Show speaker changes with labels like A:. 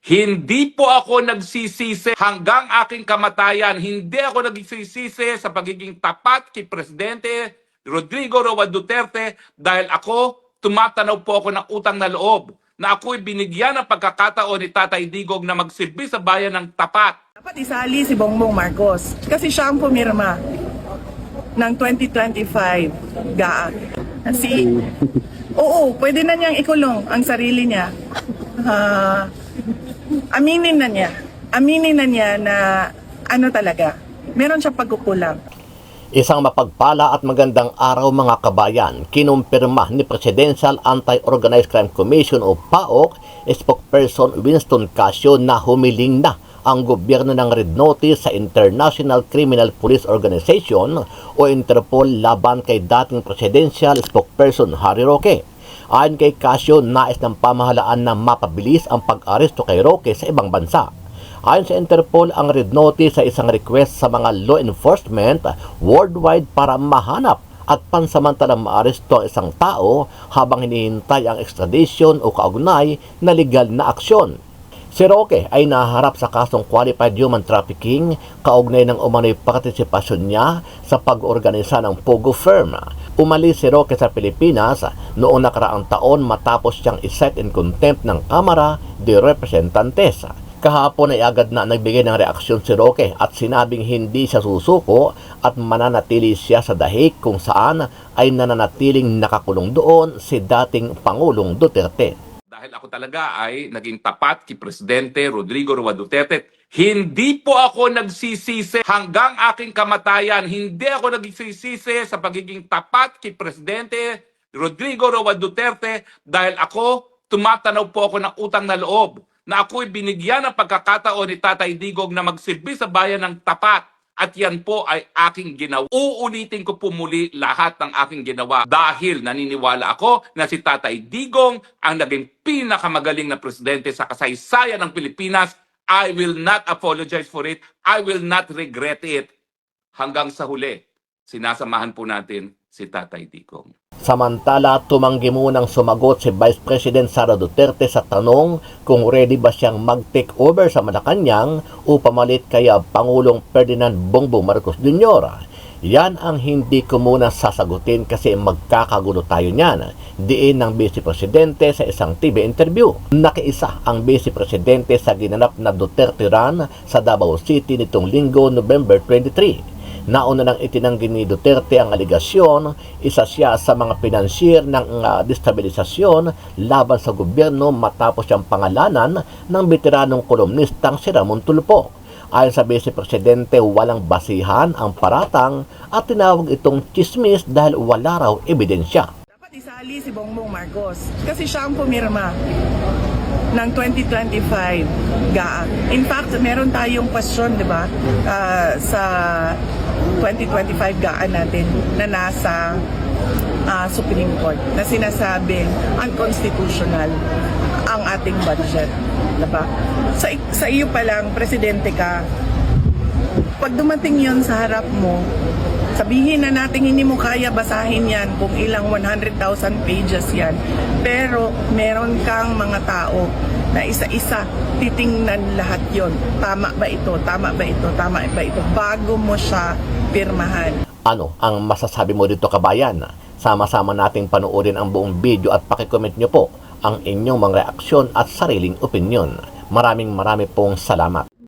A: Hindi po ako nagsisisi hanggang aking kamatayan. Hindi ako nagsisisi sa pagiging tapat kay Presidente Rodrigo Roa Duterte dahil ako, tumatanaw po ako ng utang na loob na ako'y binigyan ng pagkakataon ni Tatay Digong na magsilbi sa bayan ng tapat.
B: Dapat isali si Bongbong Marcos kasi siya ang pumirma ng 2025 GAA. Oo, pwede na niyang ikulong ang sarili niya. Aminin na niya na ano talaga, meron siyang pagkukulang.
C: Isang mapagpala at magandang araw mga kabayan, kinumpirma ni Presidential Anti-Organized Crime Commission o PAOK spokesperson Winston Casio na humiling na ang gobyerno ng Red Notice sa International Criminal Police Organization o Interpol laban kay dating Presidential Spokesperson Harry Roque. Ayon kay Casio, nais ng pamahalaan na mapabilis ang pag-aresto kay Roque sa ibang bansa. Ayon sa Interpol, ang Red Notice ay isang request sa mga law enforcement worldwide para mahanap at pansamantalang maaresto ang isang tao habang hinihintay ang extradition o kaugnay na legal na aksyon. Si Roque ay naharap sa kasong qualified human trafficking kaugnay ng umano'y partisipasyon niya sa pag-organisa ng Pogo Firm. Umalis si Roque sa Pilipinas noong nakaraang taon matapos siyang iset in contempt ng Kamara de Representantes. Kahapon ay agad na nagbigay ng reaksyon si Roque at sinabing hindi siya susuko at mananatili siya sa dahig kung saan ay nananatiling nakakulong doon si dating Pangulong Duterte.
A: Dahil ako talaga ay naging tapat kay Presidente Rodrigo Roa Duterte, hindi po ako nagsisisi hanggang aking kamatayan. Hindi ako nagsisisi sa pagiging tapat kay Presidente Rodrigo Roa Duterte dahil ako, tumatanaw po ako ng utang na loob na ako'y binigyan ng pagkakataon ni Tatay Digong na magsilbi sa bayan ng tapat. At yan po ay aking ginawa. Uulitin ko po muli lahat ng aking ginawa dahil naniniwala ako na si Tatay Digong ang naging pinakamagaling na presidente sa kasaysayan ng Pilipinas. I will not apologize for it. I will not regret it. Hanggang sa huli, sinasamahan po natin si Tatay Digong.
C: Samantala, tumanggi munang sumagot si Vice President Sara Duterte sa tanong kung ready ba siyang mag-take over sa Malacanang o pamalit kay Pangulong Ferdinand Bongbong Marcos Jr. Yan ang hindi ko muna sasagutin kasi magkakagulo tayo niyan, diin ng Vice Presidente sa isang TV interview. Nakiisa ang Vice Presidente sa ginanap na Duterte Run sa Davao City nitong Linggo, November 23. Nauna nang itinanggi ni Duterte ang aligasyon, isa siya sa mga pinansyir ng destabilisasyon laban sa gobyerno matapos siyang pangalanan ng veteranong kolumnistang si Ramon Tulfo. Ayon sa Vice Presidente, walang basihan ang paratang at tinawag itong chismis dahil wala raw ebidensya.
B: Dapat isali si Bongbong Marcos kasi siya ang pumirma ng 2025 GAA. In fact, meron tayong question, di ba, sa 2025 GAA natin na nasa Supreme Court na sinasabing unconstitutional ang ating budget. Diba? Sa iyo pa lang, presidente ka, pag dumating yon sa harap mo, sabihin na natin hindi mo kaya basahin yan kung ilang 100,000 pages yan. Pero meron kang mga tao na isa-isa titingnan lahat yon. Tama ba ito? Tama ba ito? Tama ba ito? Bago mo siya pirmahan.
C: Ano ang masasabi mo dito kabayan? Sama-sama nating panoorin ang buong video at pakicomment nyo po ang inyong mga reaksyon at sariling opinyon. Maraming pong salamat.